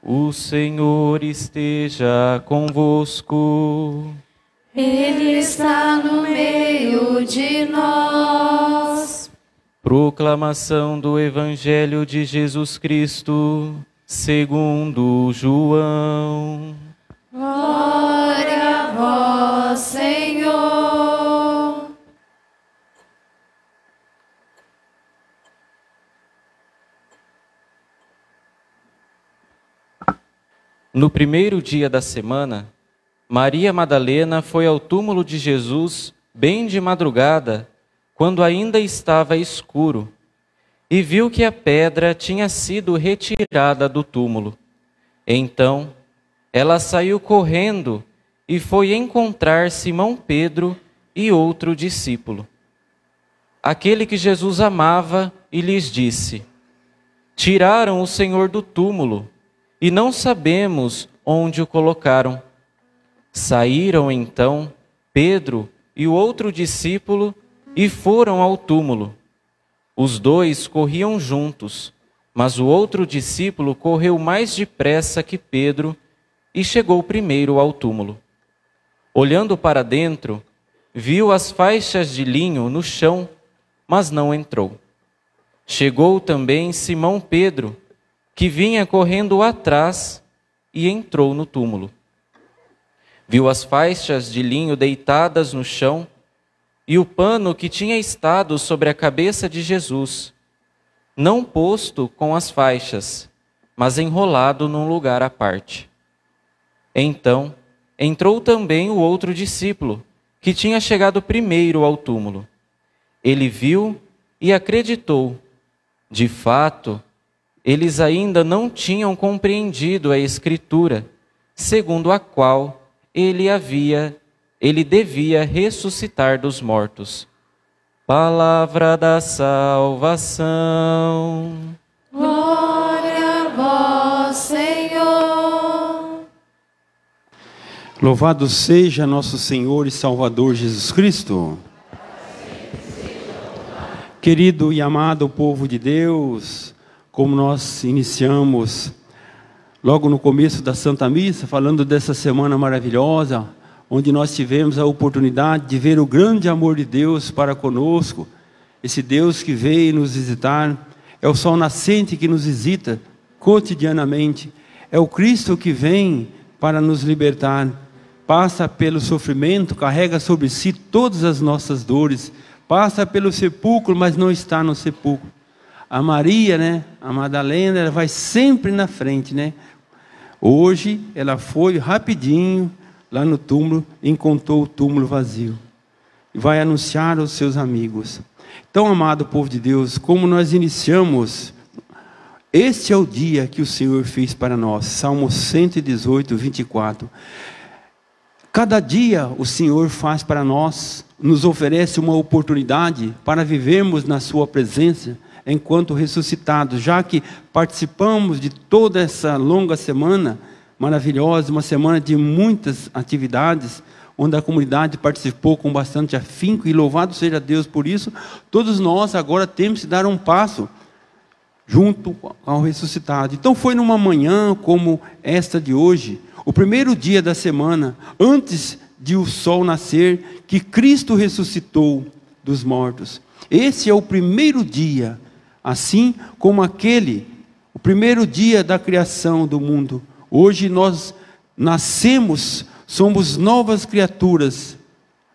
O Senhor esteja convosco. Ele está no meio de nós. Proclamação do Evangelho de Jesus Cristo, segundo João. Glória a vós, Senhor. No primeiro dia da semana, Maria Madalena foi ao túmulo de Jesus bem de madrugada, quando ainda estava escuro, e viu que a pedra tinha sido retirada do túmulo. Então, ela saiu correndo e foi encontrar Simão Pedro e outro discípulo, aquele que Jesus amava, e lhes disse: Tiraram o Senhor do túmulo, e não sabemos onde o colocaram. Saíram então Pedro e o outro discípulo e foram ao túmulo. Os dois corriam juntos, mas o outro discípulo correu mais depressa que Pedro e chegou primeiro ao túmulo. Olhando para dentro, viu as faixas de linho no chão, mas não entrou. Chegou também Simão Pedro, que vinha correndo atrás, e entrou no túmulo. Viu as faixas de linho deitadas no chão e o pano que tinha estado sobre a cabeça de Jesus, não posto com as faixas, mas enrolado num lugar à parte. Então entrou também o outro discípulo, que tinha chegado primeiro ao túmulo. Ele viu e acreditou. De fato, eles ainda não tinham compreendido a Escritura, segundo a qual ele devia ressuscitar dos mortos. Palavra da salvação. Glória a vós, Senhor. Louvado seja nosso Senhor e Salvador Jesus Cristo. Querido e amado povo de Deus, como nós iniciamos logo no começo da Santa Missa, falando dessa semana maravilhosa, onde nós tivemos a oportunidade de ver o grande amor de Deus para conosco, esse Deus que veio nos visitar, é o sol nascente que nos visita cotidianamente, é o Cristo que vem para nos libertar, passa pelo sofrimento, carrega sobre si todas as nossas dores, passa pelo sepulcro, mas não está no sepulcro. A Maria, a Madalena, ela vai sempre na frente, Hoje ela foi rapidinho lá no túmulo, encontrou o túmulo vazio e vai anunciar aos seus amigos. Então, amado povo de Deus, como nós iniciamos, este é o dia que o Senhor fez para nós. Salmo 118, 24. Cada dia o Senhor faz para nós, nos oferece uma oportunidade para vivermos na sua presença, enquanto ressuscitados, já que participamos de toda essa longa semana maravilhosa, uma semana de muitas atividades, onde a comunidade participou com bastante afinco, e louvado seja Deus por isso. Todos nós agora temos que dar um passo junto ao ressuscitado. Então foi numa manhã como esta de hoje, o primeiro dia da semana, antes de o sol nascer, que Cristo ressuscitou dos mortos. Esse é o primeiro dia, assim como o primeiro dia da criação do mundo. Hoje nós nascemos, somos novas criaturas.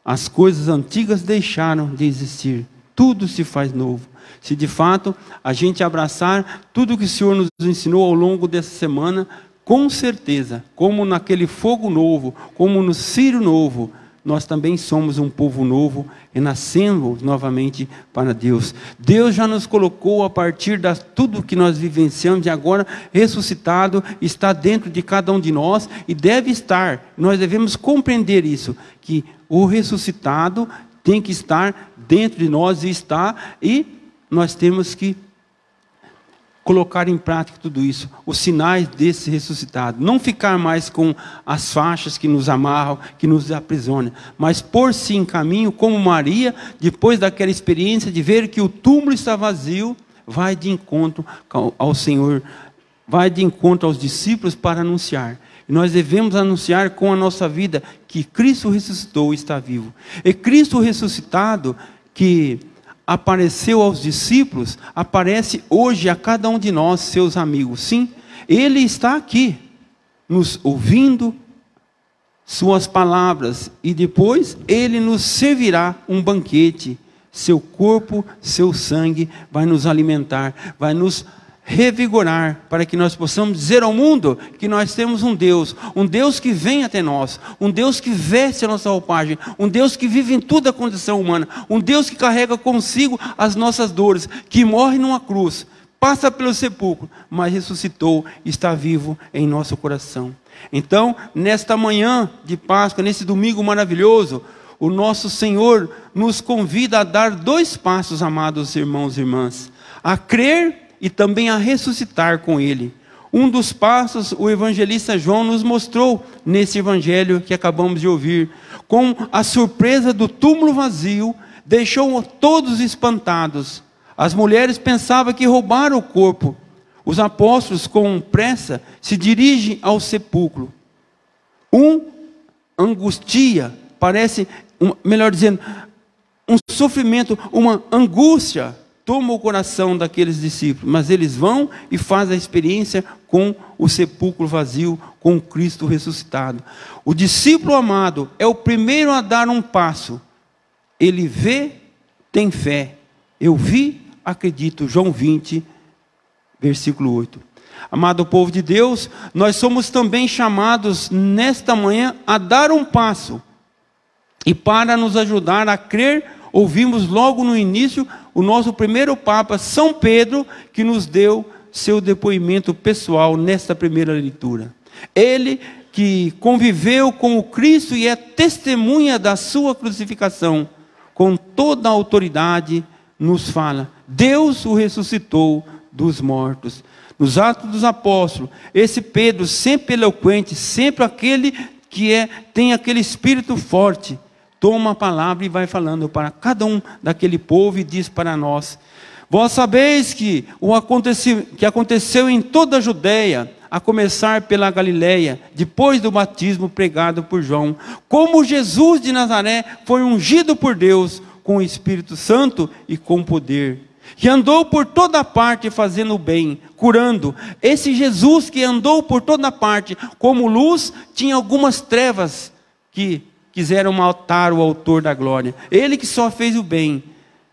As coisas antigas deixaram de existir. Tudo se faz novo. Se de fato a gente abraçar tudo que o Senhor nos ensinou ao longo dessa semana, com certeza, como naquele fogo novo, como no círio novo, nós também somos um povo novo e nascemos novamente para Deus. Deus já nos colocou a partir de tudo que nós vivenciamos e agora ressuscitado, está dentro de cada um de nós e deve estar. Nós devemos compreender isso, que o ressuscitado tem que estar dentro de nós e está, e nós temos que colocar em prática tudo isso, os sinais desse ressuscitado. Não ficar mais com as faixas que nos amarram, que nos aprisionam, mas pôr-se em caminho como Maria, depois daquela experiência de ver que o túmulo está vazio, vai de encontro ao Senhor, vai de encontro aos discípulos para anunciar. E nós devemos anunciar com a nossa vida que Cristo ressuscitou e está vivo. E Cristo ressuscitado, que apareceu aos discípulos, aparece hoje a cada um de nós, seus amigos. Sim, Ele está aqui, nos ouvindo suas palavras, e depois Ele nos servirá um banquete. Seu corpo, seu sangue vai nos alimentar, vai nos revigorar, para que nós possamos dizer ao mundo que nós temos um Deus que vem até nós, um Deus que veste a nossa roupagem, um Deus que vive em toda a condição humana, um Deus que carrega consigo as nossas dores, que morre numa cruz, passa pelo sepulcro, mas ressuscitou, está vivo em nosso coração. Então, nesta manhã de Páscoa, nesse domingo maravilhoso, o nosso Senhor nos convida a dar 2 passos, amados irmãos e irmãs, a crer e também a ressuscitar com Ele. Um dos passos o evangelista João nos mostrou nesse evangelho que acabamos de ouvir, com a surpresa do túmulo vazio, deixou todos espantados. As mulheres pensavam que roubaram o corpo. Os apóstolos, com pressa, se dirigem ao sepulcro. Angustia, parece, melhor dizendo, um sofrimento, uma angústia, toma o coração daqueles discípulos, mas eles vão e fazem a experiência com o sepulcro vazio, com Cristo ressuscitado. O discípulo amado é o primeiro a dar um passo. Ele vê, tem fé. Eu vi, acredito. João 20, versículo 8. Amado povo de Deus, nós somos também chamados nesta manhã a dar um passo. E para nos ajudar a crer, ouvimos logo no início o nosso primeiro Papa, São Pedro, que nos deu seu depoimento pessoal nesta primeira leitura. Ele que conviveu com o Cristo e é testemunha da sua crucificação, com toda a autoridade, nos fala: Deus o ressuscitou dos mortos. Nos Atos dos Apóstolos, esse Pedro, sempre eloquente, sempre aquele que tem aquele espírito forte, toma a palavra e vai falando para cada um daquele povo e diz para nós: vós sabeis que aconteceu em toda a Judeia, a começar pela Galileia, depois do batismo pregado por João, como Jesus de Nazaré foi ungido por Deus com o Espírito Santo e com poder, que andou por toda parte fazendo o bem, curando. Esse Jesus que andou por toda parte como luz, tinha algumas trevas que quiseram matar o autor da glória. Ele que só fez o bem,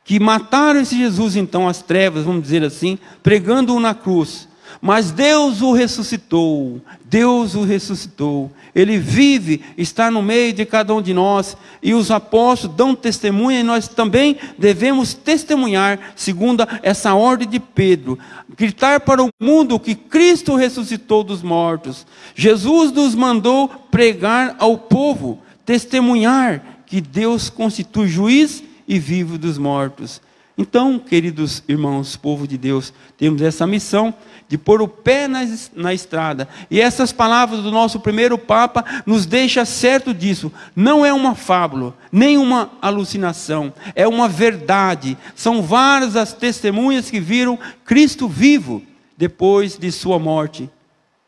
que mataram esse Jesus então, as trevas, vamos dizer assim, pregando-o na cruz. Mas Deus o ressuscitou, Deus o ressuscitou. Ele vive, está no meio de cada um de nós, e os apóstolos dão testemunha, e nós também devemos testemunhar, segundo essa ordem de Pedro, gritar para o mundo que Cristo ressuscitou dos mortos. Jesus nos mandou pregar ao povo, testemunhar que Deus constitui juiz e vivo dos mortos. Então, queridos irmãos, povo de Deus, temos essa missão de pôr o pé na estrada. E essas palavras do nosso primeiro Papa nos deixam certo disso. Não é uma fábula, nem uma alucinação, é uma verdade. São várias as testemunhas que viram Cristo vivo depois de sua morte.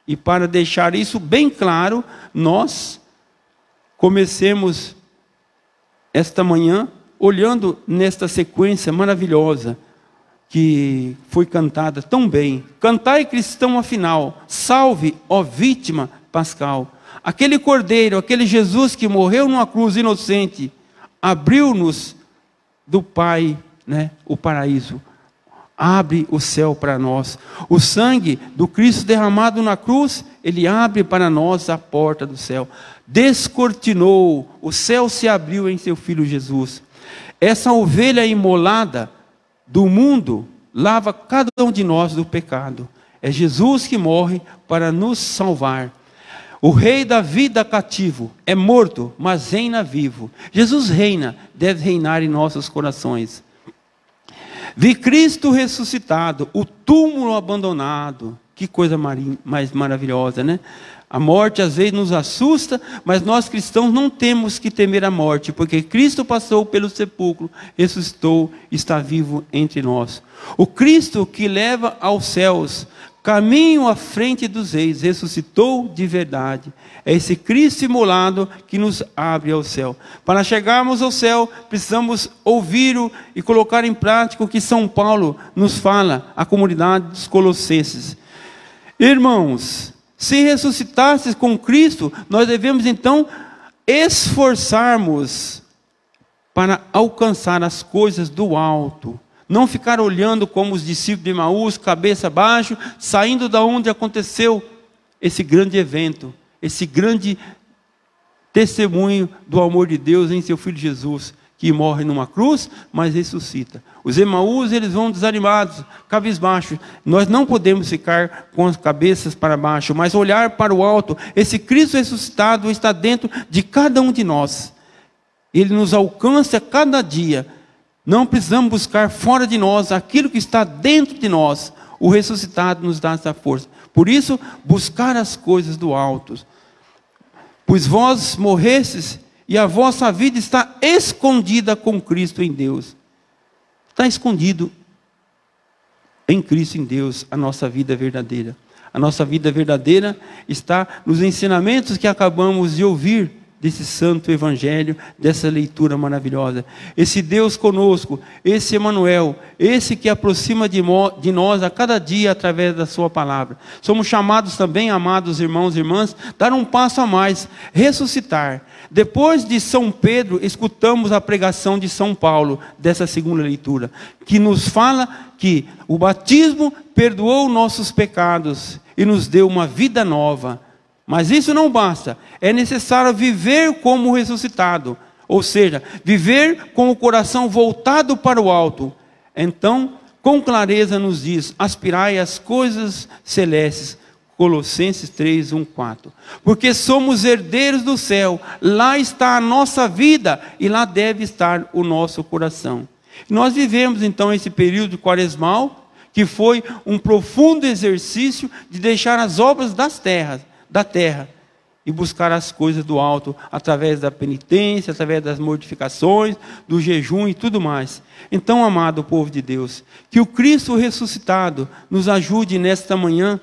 E para deixar isso bem claro, nós comecemos esta manhã olhando nesta sequência maravilhosa que foi cantada tão bem. Cantai, cristão, afinal, salve, ó vítima pascal. Aquele cordeiro, aquele Jesus que morreu numa cruz inocente, abriu-nos do Pai, o paraíso. Abre o céu para nós. O sangue do Cristo derramado na cruz, Ele abre para nós a porta do céu. Descortinou, o céu se abriu em seu Filho Jesus. Essa ovelha imolada do mundo lava cada um de nós do pecado. É Jesus que morre para nos salvar. O rei da vida cativo é morto, mas reina vivo. Jesus reina, deve reinar em nossos corações. Vi Cristo ressuscitado, o túmulo abandonado. Que coisa mais maravilhosa, né? A morte às vezes nos assusta, mas nós cristãos não temos que temer a morte, porque Cristo passou pelo sepulcro, ressuscitou, está vivo entre nós. O Cristo que leva aos céus caminho à frente dos reis, ressuscitou de verdade. É esse Cristo imolado que nos abre ao céu. Para chegarmos ao céu, precisamos ouvir e colocar em prática o que São Paulo nos fala, à comunidade dos Colossenses. Irmãos, se ressuscitasses com Cristo, nós devemos então esforçarmos para alcançar as coisas do alto. Não ficar olhando como os discípulos de Emaús, cabeça abaixo, saindo da onde aconteceu esse grande evento, esse grande testemunho do amor de Deus em seu Filho Jesus, que morre numa cruz, mas ressuscita. Os Emaús, eles vão desanimados, cabisbaixos. Nós não podemos ficar com as cabeças para baixo, mas olhar para o alto. Esse Cristo ressuscitado está dentro de cada um de nós. Ele nos alcança cada dia. Não precisamos buscar fora de nós aquilo que está dentro de nós. O ressuscitado nos dá essa força. Por isso, buscar as coisas do alto. Pois vós morrestes e a vossa vida está escondida com Cristo em Deus. Está escondido em Cristo em Deus a nossa vida verdadeira. A nossa vida verdadeira está nos ensinamentos que acabamos de ouvir desse santo evangelho, dessa leitura maravilhosa. Esse Deus conosco, esse Emanuel, esse que aproxima de nós a cada dia através da sua palavra. Somos chamados também, amados irmãos e irmãs, dar um passo a mais, ressuscitar. Depois de São Pedro, escutamos a pregação de São Paulo, dessa segunda leitura, que nos fala que o batismo perdoou nossos pecados e nos deu uma vida nova. Mas isso não basta, é necessário viver como ressuscitado, ou seja, viver com o coração voltado para o alto. Então, com clareza nos diz, aspirai às coisas celestes, Colossenses 3, 1, 4. Porque somos herdeiros do céu, lá está a nossa vida e lá deve estar o nosso coração. Nós vivemos então esse período quaresmal, que foi um profundo exercício de deixar as obras da terra e buscar as coisas do alto, através da penitência, através das mortificações, do jejum e tudo mais. Então, amado povo de Deus, que o Cristo ressuscitado nos ajude nesta manhã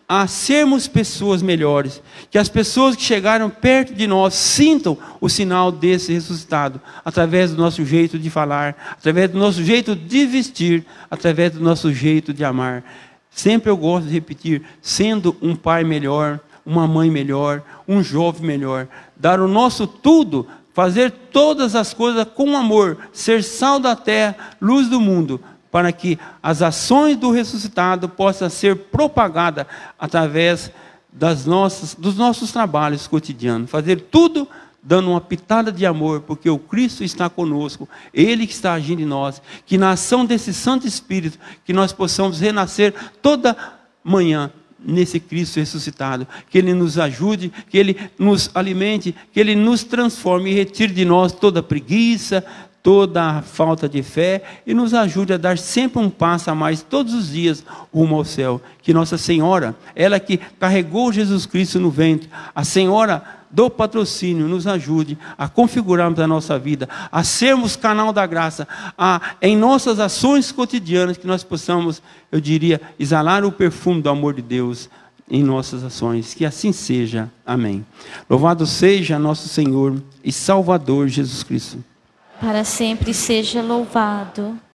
a sermos pessoas melhores, que as pessoas que chegaram perto de nós sintam o sinal desse ressuscitado, através do nosso jeito de falar, através do nosso jeito de vestir, através do nosso jeito de amar. Sempre eu gosto de repetir, sendo um pai melhor, uma mãe melhor, um jovem melhor, dar o nosso tudo, fazer todas as coisas com amor, ser sal da terra, luz do mundo, para que as ações do ressuscitado possam ser propagadas através dos nossos trabalhos cotidianos, fazer tudo dando uma pitada de amor, porque o Cristo está conosco, Ele que está agindo em nós, que na ação desse Santo Espírito, que nós possamos renascer toda manhã, nesse Cristo ressuscitado, que Ele nos ajude, que Ele nos alimente, que Ele nos transforme e retire de nós toda preguiça, toda a falta de fé e nos ajude a dar sempre um passo a mais todos os dias rumo ao céu. Que Nossa Senhora, ela que carregou Jesus Cristo no ventre, a Senhora do patrocínio, nos ajude a configurarmos a nossa vida, a sermos canal da graça, em nossas ações cotidianas, que nós possamos, eu diria, exalar o perfume do amor de Deus em nossas ações. Que assim seja. Amém. Louvado seja nosso Senhor e Salvador Jesus Cristo. Para sempre seja louvado.